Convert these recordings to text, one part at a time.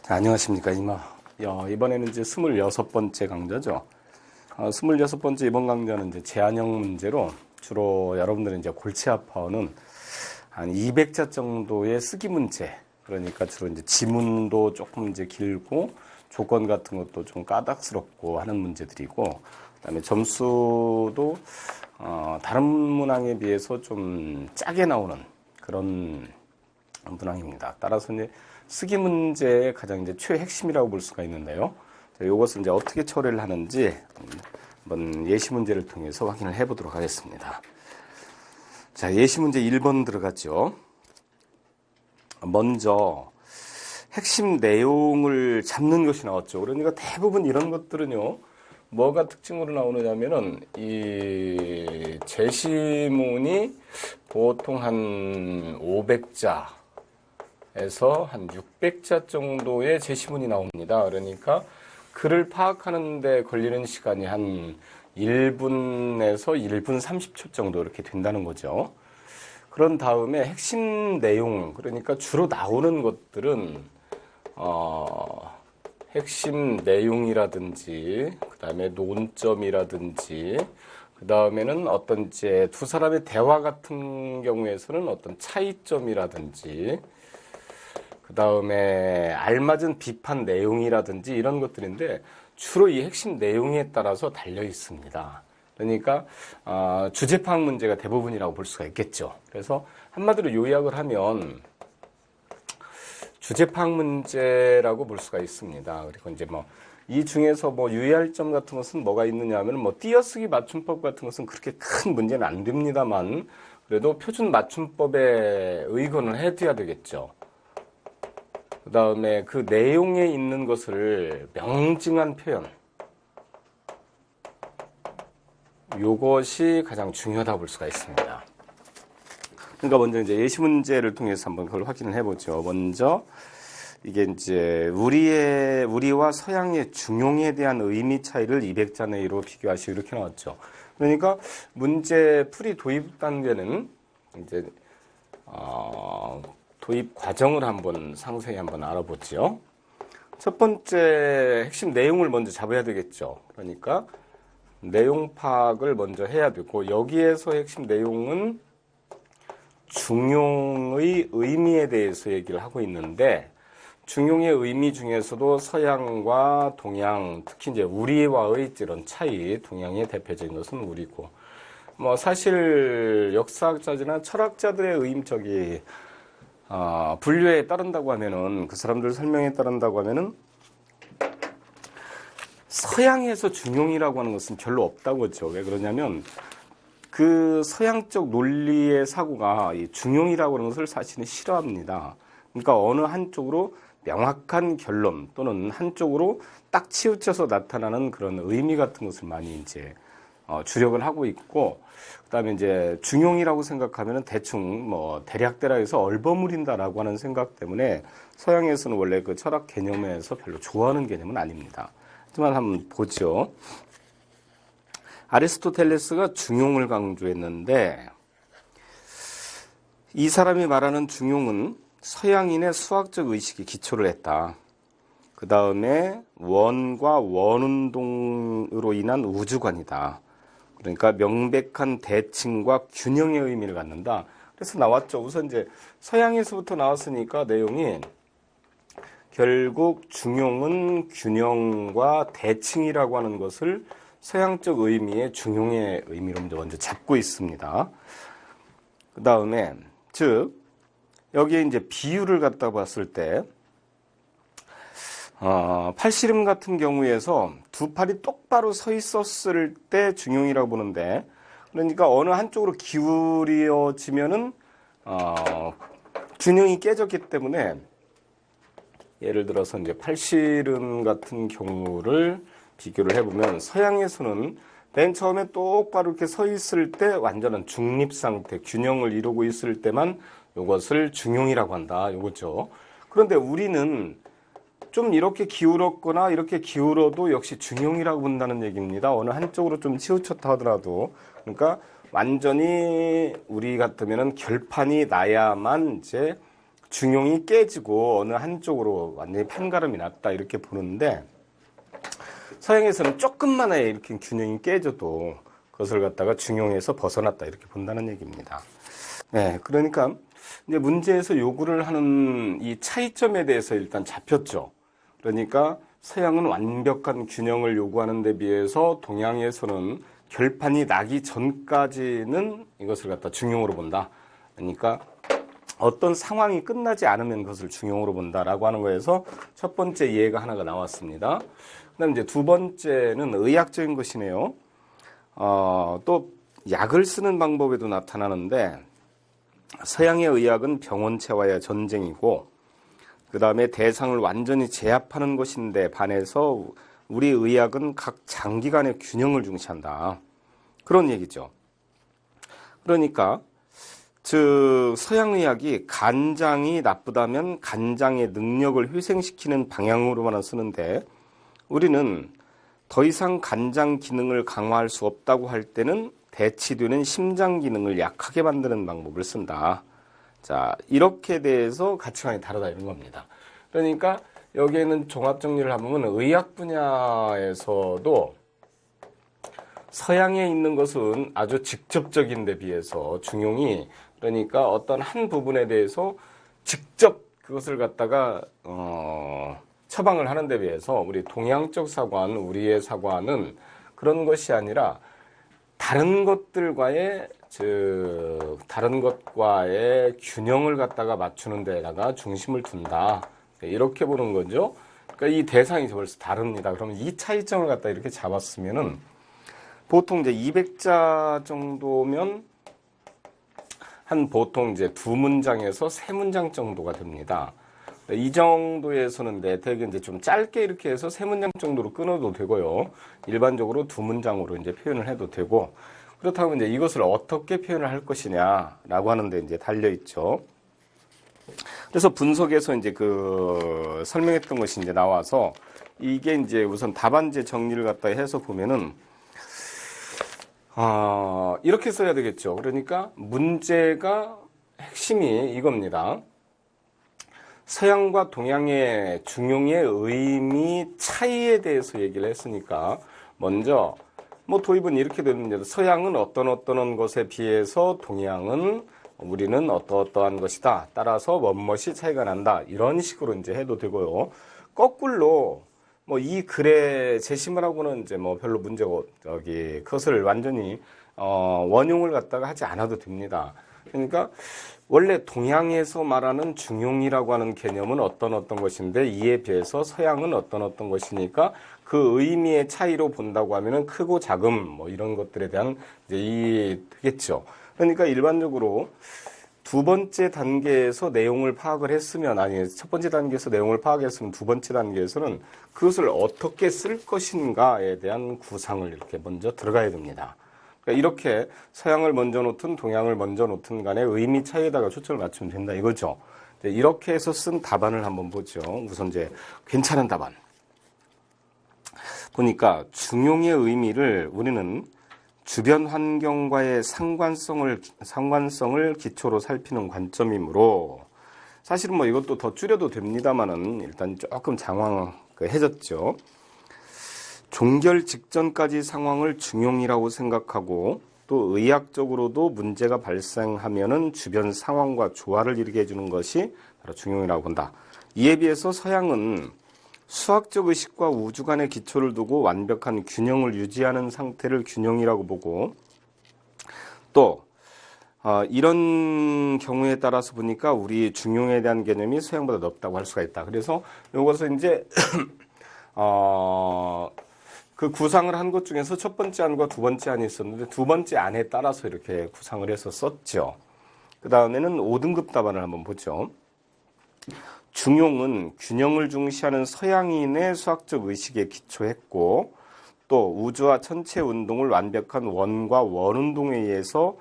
안녕하십니까 이번에는 이제 26번째 강좌죠. 26번째 이번 강좌는 이제 제한형 문제로 주로 여러분들은 이제 골치 아파하는 한 200자 정도의 쓰기 문제. 그러니까 주로 이제 지문도 조금 이제 길고 조건 같은 것도 좀 까닥스럽고 하는 문제들이고, 그다음에 점수도 다른 문항에 비해서 좀 짜게 나오는 그런 문항입니다. 따라서 이제 쓰기 문제의 가장 이제 최핵심이라고 볼 수가 있는데요. 이것을 이제 어떻게 처리를 하는지 한번 예시 문제를 통해서 확인을 해보도록 하겠습니다. 자, 예시 문제 1번 들어갔죠. 먼저 핵심 내용을 잡는 것이 나왔죠. 그러니까 대부분 이런 것들은요, 뭐가 특징으로 나오느냐면은 이 제시문이 보통 한 500자 에서 한 600자 정도의 제시문이 나옵니다. 그러니까 글을 파악하는 데 걸리는 시간이 한 1분에서 1분 30초 정도 이렇게 된다는 거죠. 그런 다음에 핵심 내용, 그러니까 주로 나오는 것들은 핵심 내용이라든지, 그 다음에 논점이라든지, 그 다음에는 어떤 이제 두 사람의 대화 같은 경우에서는 어떤 차이점이라든지, 그 다음에 알맞은 비판 내용이라든지 이런 것들인데 주로 이 핵심 내용에 따라서 달려 있습니다. 그러니까 주제 파악 문제가 대부분이라고 볼 수가 있겠죠. 그래서 한마디로 요약을 하면 주제 파악 문제라고 볼 수가 있습니다. 그리고 이제 이 중에서 유의할 점 같은 것은 뭐가 있느냐 하면 띄어쓰기 맞춤법 같은 것은 그렇게 큰 문제는 안 됩니다만, 그래도 표준 맞춤법에 의존을 해둬야 되겠죠. 그 다음에 그 내용에 있는 것을 명징한 표현, 요것이 가장 중요하다고 볼 수가 있습니다. 그러니까 먼저 이제 예시 문제를 통해서 한번 그걸 확인을 해보죠. 먼저 이게 이제 우리와 서양의 중용에 대한 의미 차이를 200자 내로 비교하시고 이렇게 나왔죠. 그러니까 문제 풀이 도입 단계는 이제 도입 과정을 한번 상세히 한번 알아보죠. 첫 번째 핵심 내용을 먼저 잡아야 되겠죠. 그러니까 내용 파악을 먼저 해야 되고, 여기에서 핵심 내용은 중용의 의미에 대해서 얘기를 하고 있는데, 중용의 의미 중에서도 서양과 동양, 특히 이제 우리와의 이런 차이, 동양의 대표적인 것은 우리고, 사실 역사학자나 철학자들의 분류에 따른다고 하면은, 그 사람들 설명에 따른다고 하면은, 서양에서 중용이라고 하는 것은 별로 없다고 하죠. 왜 그러냐면, 그 서양적 논리의 사고가 이 중용이라고 하는 것을 사실은 싫어합니다. 그러니까 어느 한쪽으로 명확한 결론 또는 한쪽으로 딱 치우쳐서 나타나는 그런 의미 같은 것을 많이 이제 주력을 하고 있고, 그다음에 이제 중용이라고 생각하면은 대충 대략대라 해서 얼버무린다라고 하는 생각 때문에 서양에서는 원래 그 철학 개념에서 별로 좋아하는 개념은 아닙니다. 하지만 한번 보죠. 아리스토텔레스가 중용을 강조했는데, 이 사람이 말하는 중용은 서양인의 수학적 의식에 기초를 했다. 그 다음에 원과 원운동으로 인한 우주관이다. 그러니까 명백한 대칭과 균형의 의미를 갖는다. 그래서 나왔죠. 우선 이제 서양에서부터 나왔으니까 내용이 결국 중용은 균형과 대칭이라고 하는 것을 서양적 의미의 중용의 의미로 먼저 잡고 있습니다. 그 다음에 즉 여기에 이제 비유를 갖다 봤을 때 팔씨름 같은 경우에서 두 팔이 똑바로 서 있었을 때 중용이라고 보는데, 그러니까 어느 한쪽으로 기울여지면은 균형이 깨졌기 때문에, 예를 들어서 이제 팔씨름 같은 경우를 비교를 해보면 서양에서는 맨 처음에 똑바로 이렇게 서 있을 때 완전한 중립 상태, 균형을 이루고 있을 때만 이것을 중용이라고 한다. 이거죠. 그런데 우리는 좀 이렇게 기울었거나 이렇게 기울어도 역시 중용이라고 본다는 얘기입니다. 어느 한쪽으로 좀 치우쳤다 하더라도. 그러니까 완전히 우리 같으면은 결판이 나야만 이제 중용이 깨지고 어느 한쪽으로 완전히 판가름이 났다 이렇게 보는데, 서양에서는 조금만에 이렇게 균형이 깨져도 그것을 갖다가 중용에서 벗어났다 이렇게 본다는 얘기입니다. 네, 그러니까 이제 문제에서 요구를 하는 이 차이점에 대해서 일단 잡혔죠. 그러니까 서양은 완벽한 균형을 요구하는 데 비해서 동양에서는 결판이 나기 전까지는 이것을 갖다 중용으로 본다. 그러니까 어떤 상황이 끝나지 않으면 그것을 중용으로 본다라고 하는 거에서 첫 번째 예가 하나가 나왔습니다. 그다음 이제 두 번째는 의학적인 것이네요. 또 약을 쓰는 방법에도 나타나는데, 서양의 의학은 병원체와의 전쟁이고, 그 다음에 대상을 완전히 제압하는 것인데 반해서 우리 의학은 각 장기간의 균형을 중시한다. 그런 얘기죠. 그러니까 즉 서양의학이 간장이 나쁘다면 간장의 능력을 희생시키는 방향으로만 쓰는데, 우리는 더 이상 간장 기능을 강화할 수 없다고 할 때는 대치되는 심장 기능을 약하게 만드는 방법을 쓴다. 자, 이렇게 대해서 가치관이 다르다 이런 겁니다. 그러니까 여기에는 종합 정리를 해보면 의학 분야에서도 서양에 있는 것은 아주 직접적인 데 비해서 중용이, 그러니까 어떤 한 부분에 대해서 직접 그것을 갖다가 처방을 하는 데 비해서 우리 동양적 사관, 우리의 사관은 그런 것이 아니라 다른 것과의 균형을 갖다가 맞추는 데다가 중심을 둔다. 이렇게 보는 거죠. 그러니까 이 대상이 벌써 다릅니다. 그러면 이 차이점을 갖다 이렇게 잡았으면은 보통 이제 200자 정도면 한 보통 이제 2문장에서 3문장 정도가 됩니다. 이 정도에서는 대개 이제 좀 짧게 이렇게 해서 3문장 정도로 끊어도 되고요. 일반적으로 2문장으로 이제 표현을 해도 되고, 그렇다면 이제 이것을 어떻게 표현을 할 것이냐라고 하는데 이제 달려 있죠. 그래서 분석에서 이제 그 설명했던 것이 이제 나와서 이게 이제 우선 답안제 정리를 갖다 해서 보면은 이렇게 써야 되겠죠. 그러니까 문제가 핵심이 이겁니다. 서양과 동양의 중용의 의미 차이에 대해서 얘기를 했으니까 먼저 뭐 도입은 이렇게 됩니다. 서양은 어떤 것에 비해서 동양은 우리는 어떠한 것이다. 따라서 뭐뭇이 차이가 난다. 이런 식으로 이제 해도 되고요. 거꾸로 뭐 이 글의 제시문 하고는 이제 뭐 별로 문제고 그것을 완전히 원용을 갖다가 하지 않아도 됩니다. 그러니까 원래 동양에서 말하는 중용이라고 하는 개념은 어떤 것인데, 이에 비해서 서양은 어떤 것이니까 그 의미의 차이로 본다고 하면은 크고 작음 뭐 이런 것들에 대한 이제 되겠죠. 그러니까 일반적으로 두 번째 단계에서 내용을 파악을 했으면, 아니 첫 번째 단계에서 내용을 파악했으면 두 번째 단계에서는 그것을 어떻게 쓸 것인가에 대한 구상을 이렇게 먼저 들어가야 됩니다. 그러니까 이렇게 서양을 먼저 놓든 동양을 먼저 놓든 간에 의미 차이에다가 초점을 맞추면 된다 이거죠. 이렇게 해서 쓴 답안을 한번 보죠. 우선 이제 괜찮은 답안 보니까 중용의 의미를 우리는 주변 환경과의 상관성을 기초로 살피는 관점이므로, 사실은 뭐 이것도 더 줄여도 됩니다만은 일단 조금 장황해졌죠. 종결 직전까지 상황을 중용이라고 생각하고, 또 의학적으로도 문제가 발생하면은 주변 상황과 조화를 이루게 해주는 것이 바로 중용이라고 본다. 이에 비해서 서양은 수학적 의식과 우주관의 기초를 두고 완벽한 균형을 유지하는 상태를 균형이라고 보고, 또 이런 경우에 따라서 보니까 우리 중용에 대한 개념이 서양보다 높다고 할 수가 있다. 그래서 이것을 이제 그 구상을 한 것 중에서 첫 번째 안과 두 번째 안이 있었는데, 두 번째 안에 따라서 이렇게 구상을 해서 썼죠. 그 다음에는 5등급 답안을 한번 보죠. 중용은 균형을 중시하는 서양인의 수학적 의식에 기초했고, 또 우주와 천체 운동을 완벽한 원과 원운동에 의해서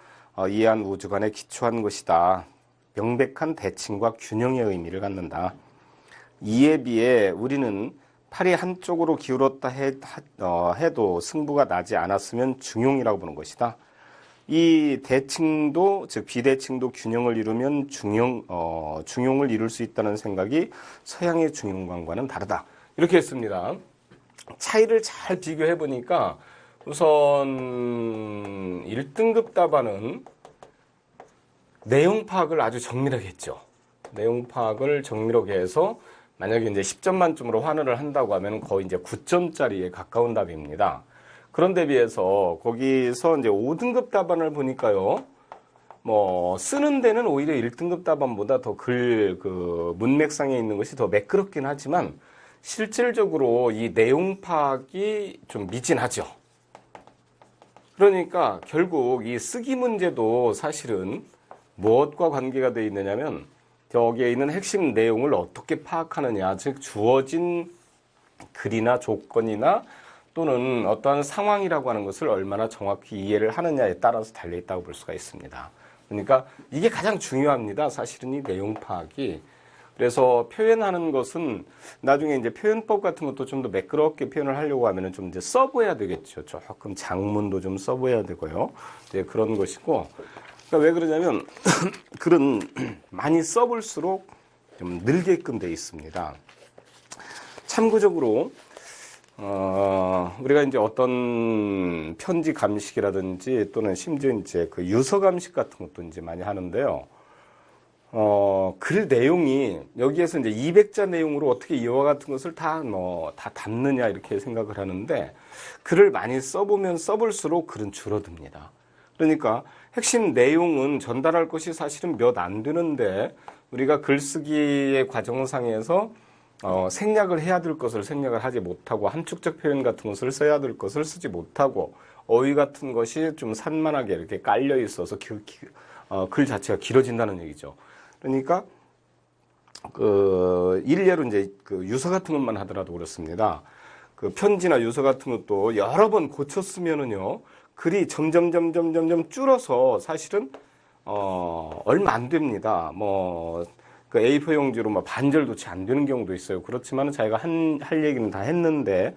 이해한 우주관에 기초한 것이다. 명백한 대칭과 균형의 의미를 갖는다. 이에 비해 우리는 팔이 한쪽으로 기울었다 해도 승부가 나지 않았으면 중용이라고 보는 것이다. 이 대칭도, 즉 비대칭도 균형을 이루면 중용을 이룰 수 있다는 생각이 서양의 중용관과는 다르다. 이렇게 했습니다. 차이를 잘 비교해 보니까 우선 1등급 답안은 내용 파악을 아주 정밀하게 했죠. 내용 파악을 정밀하게 해서 만약에 이제 10점 만점으로 환원을 한다고 하면 거의 이제 9점짜리에 가까운 답입니다. 그런데 비해서 거기서 이제 5등급 답안을 보니까요, 뭐 쓰는 데는 오히려 1등급 답안보다 더 문맥상에 있는 것이 더 매끄럽긴 하지만 실질적으로 이 내용 파악이 좀 미진하죠. 그러니까 결국 이 쓰기 문제도 사실은 무엇과 관계가 되어 있느냐면 여기에 있는 핵심 내용을 어떻게 파악하느냐, 즉 주어진 글이나 조건이나 또는 어떠한 상황이라고 하는 것을 얼마나 정확히 이해를 하느냐에 따라서 달려있다고 볼 수가 있습니다. 그러니까 이게 가장 중요합니다. 사실은 이 내용 파악이. 그래서 표현하는 것은 나중에 이제 표현법 같은 것도 좀 더 매끄럽게 표현을 하려고 하면은 좀 이제 써봐야 되겠죠. 조금 장문도 좀 써봐야 되고요. 이제 그런 것이고. 그러니까 왜 그러냐면 글은 많이 써볼수록 좀 늘게끔 돼 있습니다. 참고적으로 우리가 이제 어떤 편지 감식이라든지 또는 심지어 이제 그 유서 감식 같은 것도 이제 많이 하는데요. 글 내용이 여기에서 이제 200자 내용으로 어떻게 이와 같은 것을 다 담느냐 이렇게 생각을 하는데 글을 많이 써보면 써볼수록 글은 줄어듭니다. 그러니까 핵심 내용은 전달할 것이 사실은 몇 안 되는데 우리가 글쓰기의 과정상에서 생략을 해야 될 것을 생략을 하지 못하고 함축적 표현 같은 것을 써야 될 것을 쓰지 못하고 어휘 같은 것이 좀 산만하게 이렇게 깔려 있어서 글 자체가 길어진다는 얘기죠. 그러니까 일례로 이제 유서 같은 것만 하더라도 그렇습니다. 편지나 유서 같은 것도 여러 번 고쳤으면은요 글이 점점 줄어서 사실은 얼마 안 됩니다. 그 A4 용지로 반절도 채 안 되는 경우도 있어요. 그렇지만 자기가 할 얘기는 다 했는데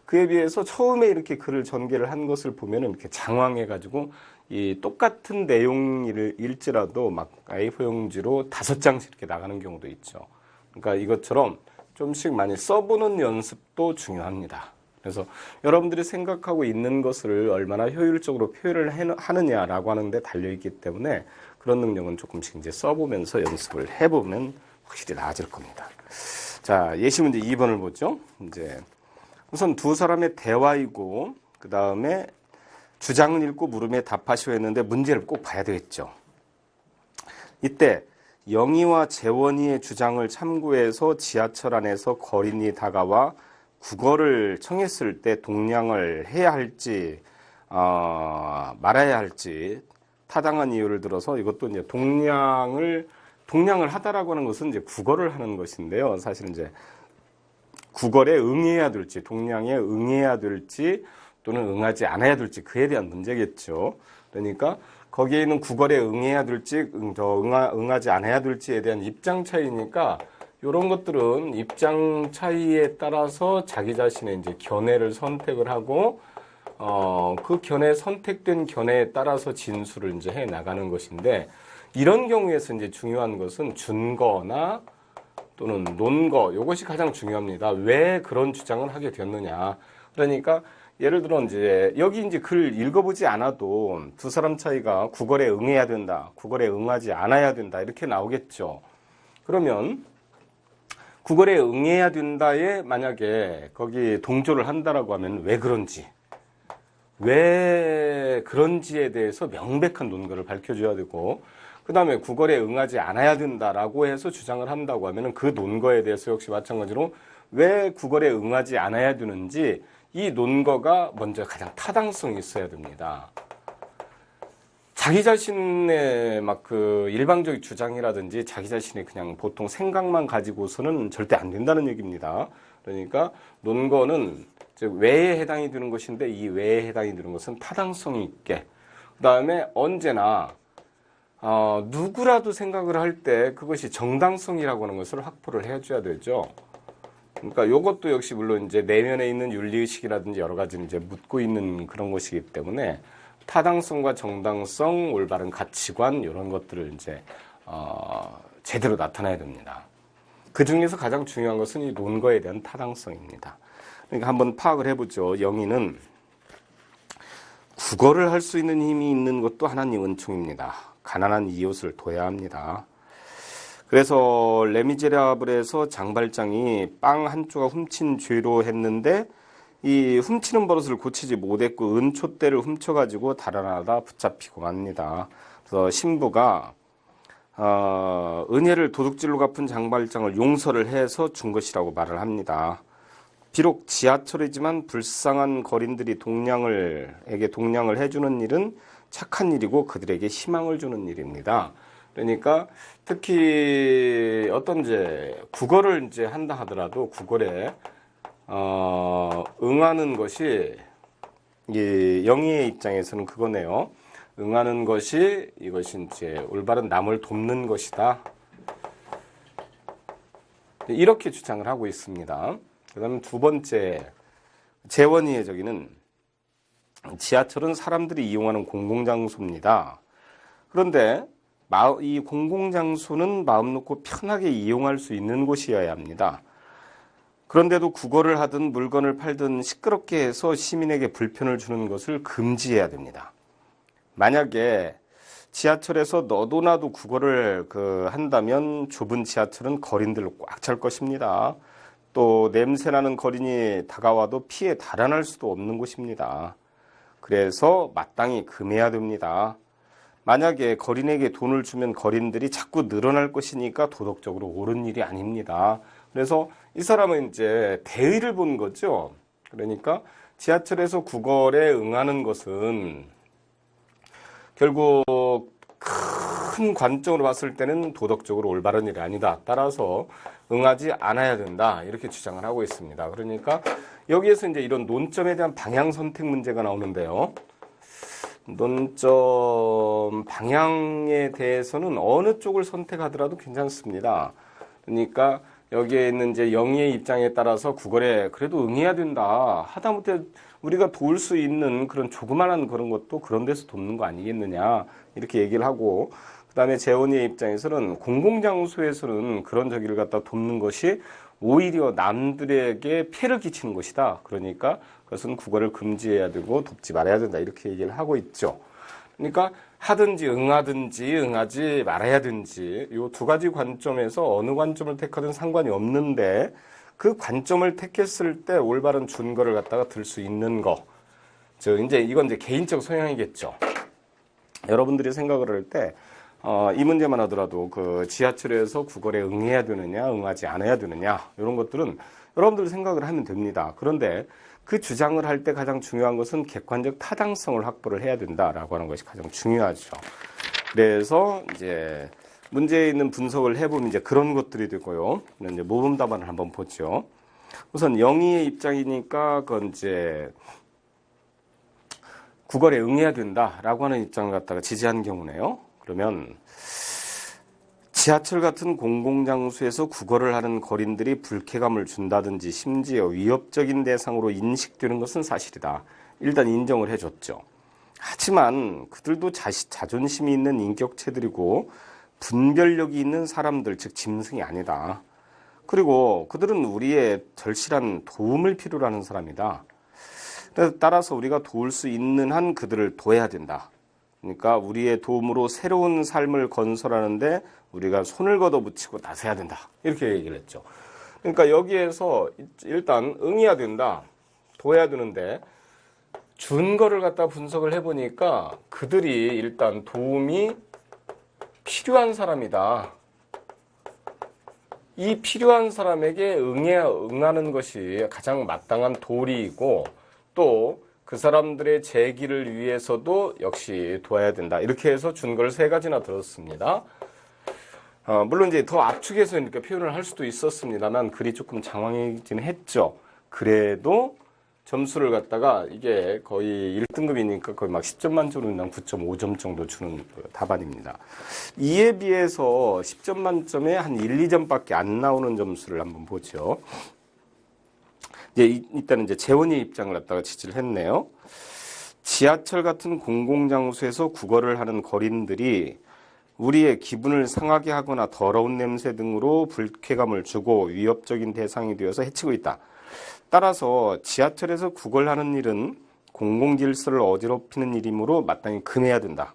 그에 비해서 처음에 이렇게 글을 전개를 한 것을 보면은 이렇게 장황해가지고 이 똑같은 내용일지라도 막 A4 용지로 5장씩 이렇게 나가는 경우도 있죠. 그러니까 이것처럼 좀씩 많이 써보는 연습도 중요합니다. 그래서 여러분들이 생각하고 있는 것을 얼마나 효율적으로 표현을 하느냐라고 하는 데 달려있기 때문에 그런 능력은 조금씩 이제 써보면서 연습을 해보면 확실히 나아질 겁니다. 자, 예시 문제 2번을 보죠. 이제 우선 두 사람의 대화이고 그 다음에 주장을 읽고 물음에 답하시오 했는데 문제를 꼭 봐야 되겠죠. 이때 영희와 재원이의 주장을 참고해서 지하철 안에서 거린이 다가와 국어를 청했을 때 동량을 해야 할지 말아야 할지 타당한 이유를 들어서 이것도 이제 동량을 하다라고 하는 것은 이제 국어를 하는 것인데요. 사실은 이제 국어에 응해야 될지 동량에 응해야 될지 또는 응하지 않아야 될지 그에 대한 문제겠죠. 그러니까 거기에 있는 국어에 응해야 될지 응하지 않아야 될지에 대한 입장 차이니까 이런 것들은 입장 차이에 따라서 자기 자신의 이제 견해를 선택을 하고 그 선택된 견해에 따라서 진술을 이제 해 나가는 것인데 이런 경우에서 이제 중요한 것은 준거나 또는 논거 이것이 가장 중요합니다. 왜 그런 주장을 하게 되었느냐. 그러니까 예를 들어 이제 여기 이제 글 읽어보지 않아도 두 사람 차이가 국어에 응해야 된다, 국어에 응하지 않아야 된다 이렇게 나오겠죠. 그러면 국어에 응해야 된다에 만약에 거기 동조를 한다라고 하면 왜 그런지에 대해서 명백한 논거를 밝혀줘야 되고 그 다음에 국어에 응하지 않아야 된다라고 해서 주장을 한다고 하면 그 논거에 대해서 역시 마찬가지로 왜 국어에 응하지 않아야 되는지 이 논거가 먼저 가장 타당성이 있어야 됩니다. 자기 자신의 일방적인 주장이라든지 자기 자신의 그냥 보통 생각만 가지고서는 절대 안 된다는 얘기입니다. 그러니까 논거는 즉 왜에 해당이 되는 것인데 이 왜에 해당이 되는 것은 타당성이 있게 그 다음에 언제나 누구라도 생각을 할 때 그것이 정당성이라고 하는 것을 확보를 해줘야 되죠. 그러니까 이것도 역시 물론 이제 내면에 있는 윤리의식이라든지 여러 가지 이제 묻고 있는 그런 것이기 때문에 타당성과 정당성, 올바른 가치관 이런 것들을 이제 제대로 나타내야 됩니다. 그 중에서 가장 중요한 것은 이 논거에 대한 타당성입니다. 그러니까 한번 파악을 해보죠. 영희는 국어를 할 수 있는 힘이 있는 것도 하나님 은총입니다. 가난한 이웃을 도야 합니다. 그래서 레미제라블에서 장발장이 빵 한 조각 훔친 죄로 했는데 이 훔치는 버릇을 고치지 못했고 은촛대를 훔쳐가지고 달아나다 붙잡히고 맙니다. 그래서 신부가 은혜를 도둑질로 갚은 장발장을 용서를 해서 준 것이라고 말을 합니다. 비록 지하철이지만 불쌍한 거린들이 동량을 해주는 일은 착한 일이고 그들에게 희망을 주는 일입니다. 그러니까 특히 어떤 이제 국어를 이제 한다 하더라도 국어에 응하는 것이 이 영희의 입장에서는 그거네요. 응하는 것이 이것이 이제 올바른 남을 돕는 것이다. 이렇게 주장을 하고 있습니다. 그다음 두 번째 재원이의 저기는 지하철은 사람들이 이용하는 공공장소입니다. 그런데 이 공공장소는 마음 놓고 편하게 이용할 수 있는 곳이어야 합니다. 그런데도 국어를 하든 물건을 팔든 시끄럽게 해서 시민에게 불편을 주는 것을 금지해야 됩니다. 만약에 지하철에서 너도 나도 국어를 한다면 좁은 지하철은 거린들로 꽉 찰 것입니다. 또 냄새나는 거린이 다가와도 피해 달아날 수도 없는 곳입니다. 그래서 마땅히 금해야 됩니다. 만약에 거린에게 돈을 주면 거린들이 자꾸 늘어날 것이니까 도덕적으로 옳은 일이 아닙니다. 그래서 이 사람은 이제 대의를 본 거죠. 그러니까 지하철에서 국어에 응하는 것은 결국 큰 관점으로 봤을 때는 도덕적으로 올바른 일이 아니다. 따라서 응하지 않아야 된다. 이렇게 주장을 하고 있습니다. 그러니까 여기에서 이제 이런 논점에 대한 방향 선택 문제가 나오는데요. 논점 방향에 대해서는 어느 쪽을 선택하더라도 괜찮습니다. 그러니까 여기에 있는 이제 영희의 입장에 따라서 국어에 그래도 응해야 된다. 하다못해 우리가 도울 수 있는 그런 조그만한 그런 것도 그런 데서 돕는 거 아니겠느냐. 이렇게 얘기를 하고, 그 다음에 재원이의 입장에서는 공공장소에서는 그런 저기를 갖다 돕는 것이 오히려 남들에게 피해를 끼치는 것이다. 그러니까 그것은 국어를 금지해야 되고 돕지 말아야 된다. 이렇게 얘기를 하고 있죠. 그러니까 하든지 응하든지 응하지 말아야든지 이 두 가지 관점에서 어느 관점을 택하든 상관이 없는데 그 관점을 택했을 때 올바른 준거를 갖다가 들 수 있는 거. 이제 이건 이제 개인적 성향이겠죠. 여러분들이 생각을 할 때 이 문제만 하더라도 그 지하철에서 국어에 응해야 되느냐, 응하지 않아야 되느냐 이런 것들은 여러분들 생각을 하면 됩니다. 그런데 그 주장을 할 때 가장 중요한 것은 객관적 타당성을 확보를 해야 된다라고 하는 것이 가장 중요하죠. 그래서 이제 문제에 있는 분석을 해보면 이제 그런 것들이 되고요. 이제 모범 답안을 한번 보죠. 우선 영희의 입장이니까 그건 이제 국어에 응해야 된다라고 하는 입장을 갖다가 지지한 경우네요. 그러면 지하철 같은 공공장소에서 국어를 하는 거린들이 불쾌감을 준다든지 심지어 위협적인 대상으로 인식되는 것은 사실이다. 일단 인정을 해줬죠. 하지만 그들도 자존심이 있는 인격체들이고 분별력이 있는 사람들, 즉 짐승이 아니다. 그리고 그들은 우리의 절실한 도움을 필요로 하는 사람이다. 따라서 우리가 도울 수 있는 한 그들을 도와야 된다. 그러니까 우리의 도움으로 새로운 삶을 건설하는데 우리가 손을 걷어붙이고 나서야 된다. 이렇게 얘기를 했죠. 그러니까 여기에서 일단 응해야 된다. 도와야 되는데 준거를 갖다 분석을 해보니까 그들이 일단 도움이 필요한 사람이다. 이 필요한 사람에게 응하는 것이 가장 마땅한 도리이고 또 그 사람들의 재기를 위해서도 역시 도와야 된다. 이렇게 해서 준거를 3가지나 들었습니다. 물론 이제 더 압축해서 이렇게 표현을 할 수도 있었습니다만 글이 조금 장황해지는 했죠. 그래도 점수를 갖다가 이게 거의 1등급이니까 거의 막 10점 만점으로 9.5점 정도 주는 답안입니다. 이에 비해서 10점 만점에 한 1, 2점밖에 안 나오는 점수를 한번 보죠. 이제 일단은 이제 재원이의 입장을 갖다가 지지를 했네요. 지하철 같은 공공장소에서 구걸을 하는 거린들이 우리의 기분을 상하게 하거나 더러운 냄새 등으로 불쾌감을 주고 위협적인 대상이 되어서 해치고 있다. 따라서 지하철에서 구걸하는 일은 공공질서를 어지럽히는 일이므로 마땅히 금해야 된다.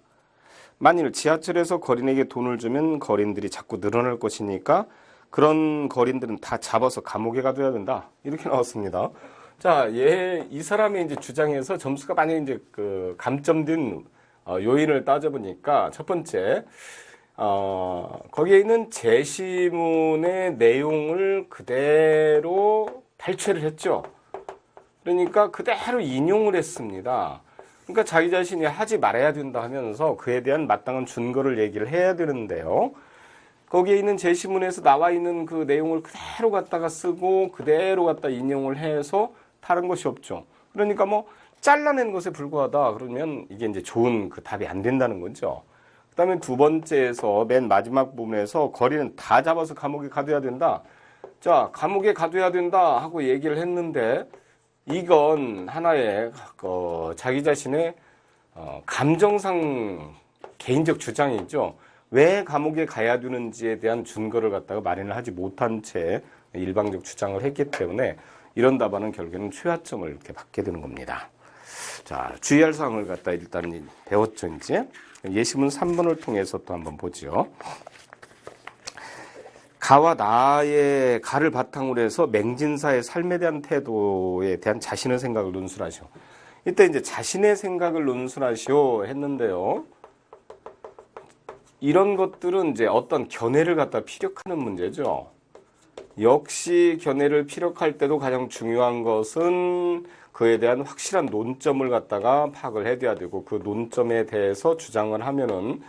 만일 지하철에서 거린에게 돈을 주면 거린들이 자꾸 늘어날 것이니까 그런 거린들은 다 잡아서 감옥에 가둬야 된다. 이렇게 나왔습니다. 자, 이 사람의 이제 주장에서 점수가 많이 이제 감점된 요인을 따져보니까 첫 번째, 거기에 있는 제시문의 내용을 그대로 발췌를 했죠. 그러니까 그대로 인용을 했습니다. 그러니까 자기 자신이 하지 말아야 된다 하면서 그에 대한 마땅한 준거를 얘기를 해야 되는데요. 거기에 있는 제시문에서 나와 있는 그 내용을 그대로 갖다가 쓰고 그대로 갖다 인용을 해서 다른 것이 없죠. 그러니까 뭐 잘라낸 것에 불과하다 그러면 이게 이제 좋은 그 답이 안 된다는 거죠. 그다음에 두 번째에서 맨 마지막 부분에서 거리는 다 잡아서 감옥에 가둬야 된다. 자, 감옥에 가둬야 된다 하고 얘기를 했는데 이건 하나의 자기 자신의 감정상 개인적 주장이죠. 왜 감옥에 가야 되는지에 대한 준거를 갖다가 마련을 하지 못한 채 일방적 주장을 했기 때문에 이런 답안은 결국에는 최하점을 이렇게 받게 되는 겁니다. 자, 주의할 사항을 갖다 일단 배웠죠, 이제. 예시문 3번을 통해서 또 한번 보죠. 가와 나의 가를 바탕으로 해서 맹진사의 삶에 대한 태도에 대한 자신의 생각을 논술하시오. 이때 이제 자신의 생각을 논술하시오 했는데요. 이런 것들은 이제 어떤 견해를 갖다 피력하는 문제죠. 역시 견해를 피력할 때도 가장 중요한 것은 그에 대한 확실한 논점을 갖다가 파악을 해둬야 되고 그 논점에 대해서 주장을 하면은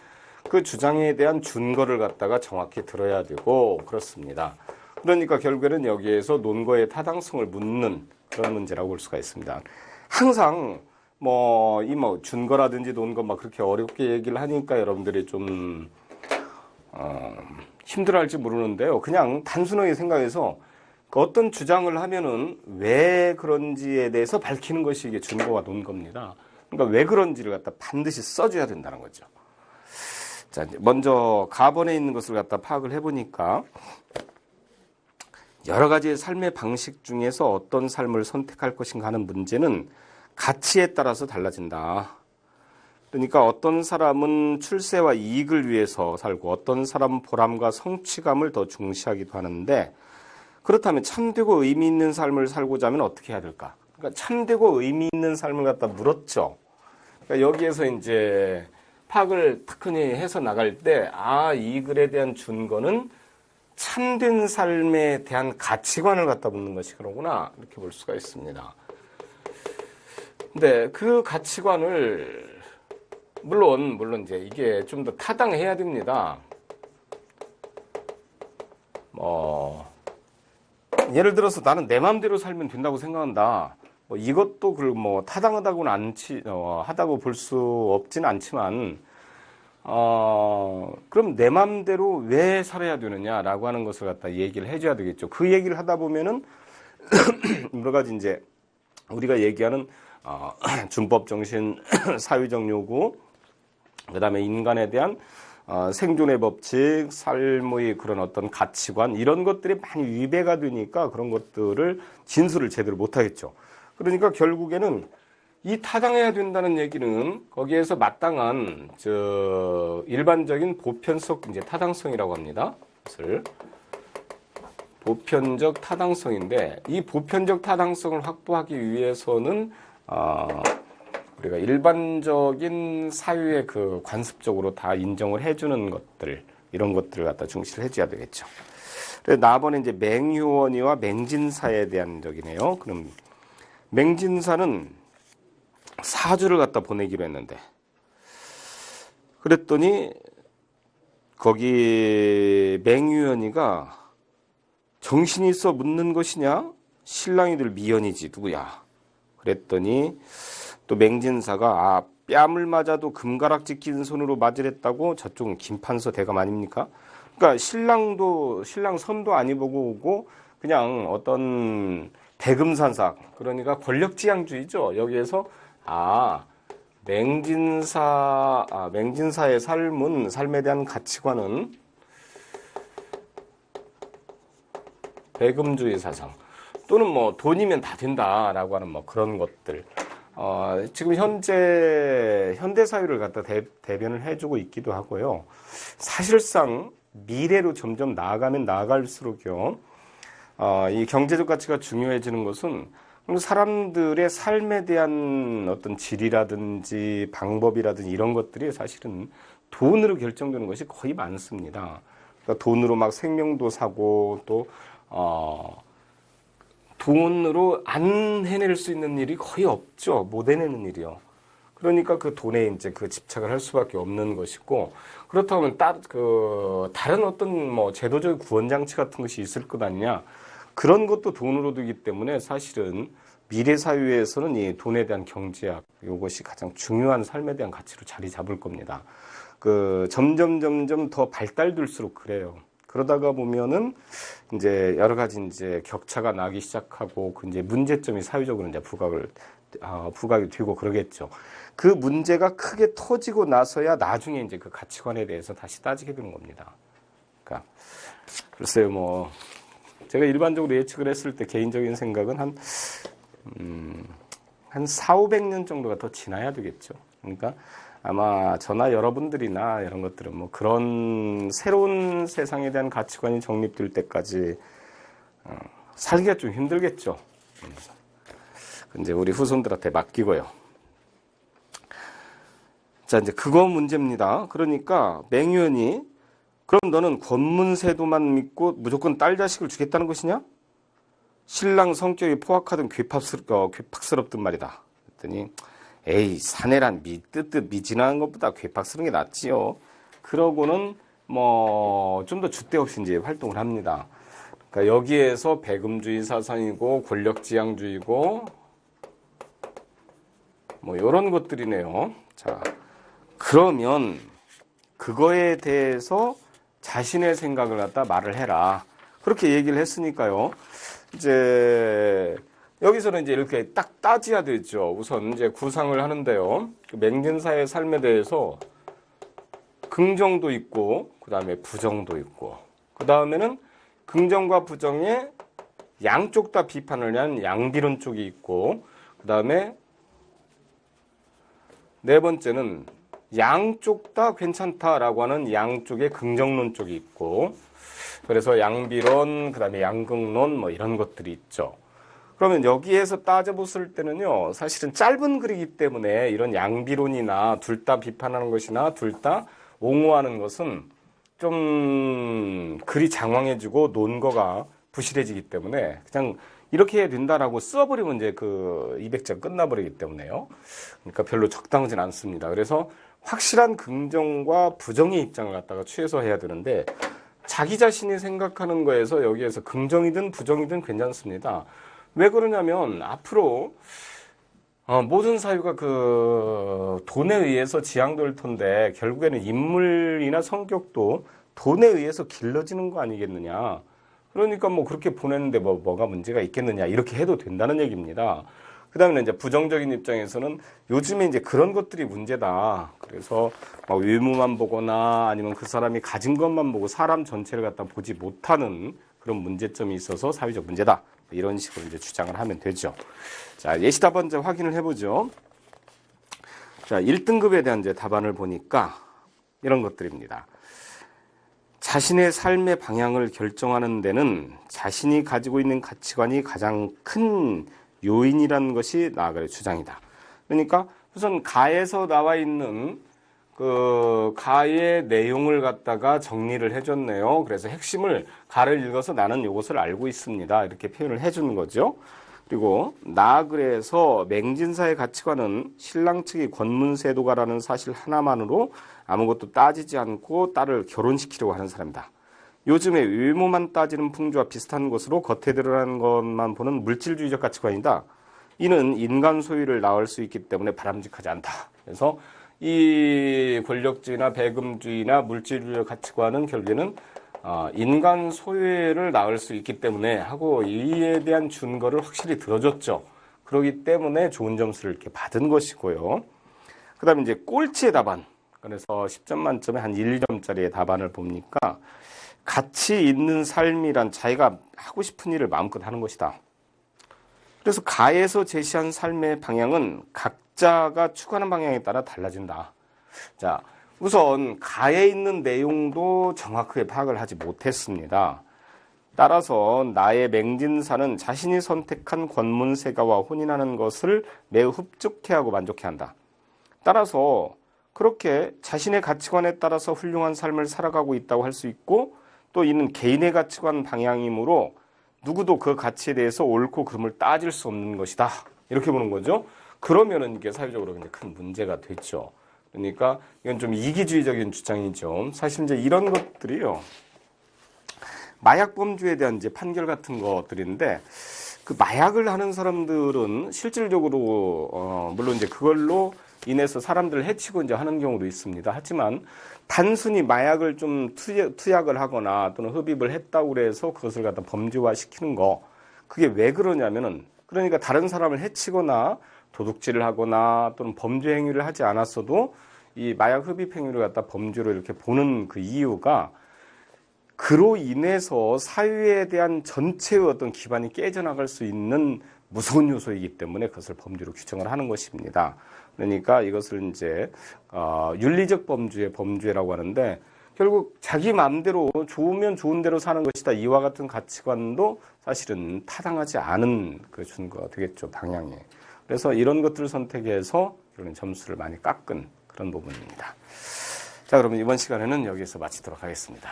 그 주장에 대한 준거를 갖다가 정확히 들어야 되고 그렇습니다. 그러니까 결국에는 여기에서 논거의 타당성을 묻는 그런 문제라고 볼 수가 있습니다. 항상 준거라든지 논거 막 그렇게 어렵게 얘기를 하니까 여러분들이 좀 힘들어할지 모르는데요. 그냥 단순하게 생각해서 어떤 주장을 하면은 왜 그런지에 대해서 밝히는 것이 이게 준거와 논거입니다. 그러니까 왜 그런지를 갖다 반드시 써줘야 된다는 거죠. 자, 먼저 가번에 있는 것을 갖다 파악을 해보니까 여러 가지의 삶의 방식 중에서 어떤 삶을 선택할 것인가 하는 문제는 가치에 따라서 달라진다. 그러니까 어떤 사람은 출세와 이익을 위해서 살고 어떤 사람은 보람과 성취감을 더 중시하기도 하는데 그렇다면 참되고 의미 있는 삶을 살고자 하면 어떻게 해야 될까? 그러니까 참되고 의미 있는 삶을 갖다 물었죠. 그러니까 여기에서 이제 파악을 특히 해서 나갈 때, 이 글에 대한 준거는 참된 삶에 대한 가치관을 갖다 묻는 것이 그러구나. 이렇게 볼 수가 있습니다. 근데 그 가치관을, 물론 이제 이게 좀 더 타당해야 됩니다. 예를 들어서 나는 내 마음대로 살면 된다고 생각한다. 이것도 타당하다고는 하다고 볼 수 없지는 않지만, 그럼 내 맘대로 왜 살아야 되느냐라고 하는 것을 갖다 얘기를 해줘야 되겠죠. 그 얘기를 하다 보면은, 여러 가지 이제, 우리가 얘기하는, 준법 정신, 사회적 요구, 그 다음에 인간에 대한, 생존의 법칙, 삶의 그런 어떤 가치관, 이런 것들이 많이 위배가 되니까 그런 것들을 진술을 제대로 못하겠죠. 그러니까 결국에는 이 타당해야 된다는 얘기는 거기에서 마땅한 일반적인 보편적 이제 타당성이라고 합니다. 그것을 보편적 타당성인데 이 보편적 타당성을 확보하기 위해서는 우리가 일반적인 사유에 그 관습적으로 다 인정을 해주는 것들 이런 것들을 갖다 중시를 해줘야 되겠죠. 그래서 나번에 이제 맹효원이와 맹진사에 대한 적이네요. 그럼 맹진사는 사주를 갖다 보내기로 했는데 그랬더니 거기 맹유연이가 정신이 있어 묻는 것이냐? 신랑이들 미연이지 누구야? 그랬더니 또 맹진사가 뺨을 맞아도 금가락지 낀 손으로 맞으랬다고 저쪽은 김판서 대감 아닙니까? 그러니까 신랑 선도 안 입어보고 오고 그냥 어떤 대금산삭 그러니까 권력지향주의죠. 여기에서 맹진사의 삶에 대한 가치관은 배금주의 사상 또는 뭐 돈이면 다 된다라고 하는 뭐 그런 것들. 지금 현대 사회를 갖다 대변을 해주고 있기도 하고요. 사실상 미래로 점점 나아가면 나아갈수록요, 이 경제적 가치가 중요해지는 것은 사람들의 삶에 대한 어떤 질이라든지 방법이라든지 이런 것들이 사실은 돈으로 결정되는 것이 거의 많습니다. 그러니까 돈으로 막 생명도 사고 또 돈으로 안 해낼 수 있는 일이 거의 없죠. 못 해내는 일이요. 그러니까 그 돈에 이제 그 집착을 할 수밖에 없는 것이고, 그렇다면 다른 어떤 뭐 제도적 구원장치 같은 것이 있을 것 아니냐. 그런 것도 돈으로 되기 때문에 사실은 미래 사회에서는 이 돈에 대한 경제학, 이것이 가장 중요한 삶에 대한 가치로 자리 잡을 겁니다. 점점 더 발달될수록 그래요. 그러다가 보면은 이제 여러 가지 이제 격차가 나기 시작하고 이제 문제점이 사회적으로 이제 부각이 되고 그러겠죠. 그 문제가 크게 터지고 나서야 나중에 이제 그 가치관에 대해서 다시 따지게 되는 겁니다. 그러니까 글쎄요, 뭐 제가 일반적으로 예측을 했을 때 개인적인 생각은 한 400~500년 정도가 더 지나야 되겠죠. 그러니까 아마 저나 여러분들이나 이런 것들은 뭐 그런 새로운 세상에 대한 가치관이 정립될 때까지 살기가 좀 힘들겠죠. 이제 우리 후손들한테 맡기고요. 자, 이제 그거 문제입니다. 그러니까 맹위원이 그럼 너는 권문세도만 믿고 무조건 딸 자식을 주겠다는 것이냐? 신랑 성격이 포악하든 괴팍스럽든 말이다. 그랬더니 에이, 사내란 미진한 것보다 괴팍스러운 게 낫지요. 그러고는 뭐 좀 더 줏대 없이 이제 활동을 합니다. 그러니까 여기에서 배금주의 사상이고 권력지향주의고 뭐 이런 것들이네요. 자, 그러면 그거에 대해서 자신의 생각을 갖다 말을 해라. 그렇게 얘기를 했으니까요. 이제 여기서는 이제 이렇게 딱 따져야 되죠. 우선 이제 구상을 하는데요. 맹진사의 삶에 대해서 긍정도 있고, 그 다음에 부정도 있고, 그 다음에는 긍정과 부정의 양쪽 다 비판을 한 양비론 쪽이 있고, 그 다음에 네 번째는 양쪽 다 괜찮다라고 하는 양쪽의 긍정론 쪽이 있고, 그래서 양비론, 그 다음에 양극론 뭐 이런 것들이 있죠. 그러면 여기에서 따져봤을 때는요, 사실은 짧은 글이기 때문에 이런 양비론이나 둘 다 비판하는 것이나 둘 다 옹호하는 것은 좀 글이 장황해지고 논거가 부실해지기 때문에 그냥 이렇게 해야 된다라고 써버리면 이제 그 200장 끝나버리기 때문에요. 그러니까 별로 적당하진 않습니다. 그래서 확실한 긍정과 부정의 입장을 갖다가 취해서 해야 되는데 자기 자신이 생각하는 거에서 여기에서 긍정이든 부정이든 괜찮습니다. 왜 그러냐면 앞으로 모든 사유가 그 돈에 의해서 지향될 텐데 결국에는 인물이나 성격도 돈에 의해서 길러지는 거 아니겠느냐. 그러니까 뭐 그렇게 보냈는데 뭐가 문제가 있겠느냐 이렇게 해도 된다는 얘기입니다. 그 다음에 이제 부정적인 입장에서는 요즘에 이제 그런 것들이 문제다. 그래서 막 외모만 보거나 아니면 그 사람이 가진 것만 보고 사람 전체를 갖다 보지 못하는 그런 문제점이 있어서 사회적 문제다. 이런 식으로 이제 주장을 하면 되죠. 자, 예시답 먼저 확인을 해보죠. 자, 1등급에 대한 이제 답안을 보니까 이런 것들입니다. 자신의 삶의 방향을 결정하는 데는 자신이 가지고 있는 가치관이 가장 큰 요인이라는 것이 나아가의 주장이다. 그러니까 우선 가에서 나와 있는 그 가의 내용을 갖다가 정리를 해줬네요. 그래서 핵심을 가를 읽어서 나는 이것을 알고 있습니다. 이렇게 표현을 해주는 거죠. 그리고 나그래서 맹진사의 가치관은 신랑 측이 권문세도가라는 사실 하나만으로 아무것도 따지지 않고 딸을 결혼시키려고 하는 사람이다. 요즘에 외모만 따지는 풍조와 비슷한 것으로 겉에 드러나는 것만 보는 물질주의적 가치관이다. 이는 인간 소유를 낳을 수 있기 때문에 바람직하지 않다. 그래서 이 권력주의나 배금주의나 물질주의적 가치관은 결국에는 인간 소유를 낳을 수 있기 때문에 하고 이에 대한 준거를 확실히 들어줬죠. 그렇기 때문에 좋은 점수를 이렇게 받은 것이고요. 그다음에 이제 꼴찌의 답안. 그래서 10점 만점에 한 1점짜리의 답안을 보니까 가치 있는 삶이란 자기가 하고 싶은 일을 마음껏 하는 것이다. 그래서 가에서 제시한 삶의 방향은 각자가 추구하는 방향에 따라 달라진다. 자, 우선 가에 있는 내용도 정확하게 파악을 하지 못했습니다. 따라서 나의 맹진사는 자신이 선택한 권문세가와 혼인하는 것을 매우 흡족해하고 만족해한다. 따라서 그렇게 자신의 가치관에 따라서 훌륭한 삶을 살아가고 있다고 할 수 있고 또 이는 개인의 가치관 방향이므로 누구도 그 가치에 대해서 옳고 그름을 따질 수 없는 것이다. 이렇게 보는 거죠. 그러면은 이게 사회적으로 굉장히 큰 문제가 됐죠. 그러니까 이건 좀 이기주의적인 주장이죠. 사실 이제 이런 것들이요. 마약 범주에 대한 이제 판결 같은 것들인데 그 마약을 하는 사람들은 실질적으로 물론 이제 그걸로 인해서 사람들을 해치고 이제 하는 경우도 있습니다. 하지만 단순히 마약을 좀 투약을 하거나 또는 흡입을 했다고 그래서 그것을 갖다 범죄화시키는 거 그게 왜 그러냐면은 그러니까 다른 사람을 해치거나 도둑질을 하거나 또는 범죄 행위를 하지 않았어도 이 마약 흡입 행위를 갖다 범죄로 이렇게 보는 그 이유가 그로 인해서 사회에 대한 전체의 어떤 기반이 깨져나갈 수 있는 무서운 요소이기 때문에 그것을 범죄로 규정을 하는 것입니다. 그러니까 이것을 이제 윤리적 범죄의 범죄라고 하는데 결국 자기 마음대로 좋으면 좋은 대로 사는 것이다. 이와 같은 가치관도 사실은 타당하지 않은 그 준거가 되겠죠. 방향이. 그래서 이런 것들을 선택해서 결국은 점수를 많이 깎은 그런 부분입니다. 자, 그러면 이번 시간에는 여기서 마치도록 하겠습니다.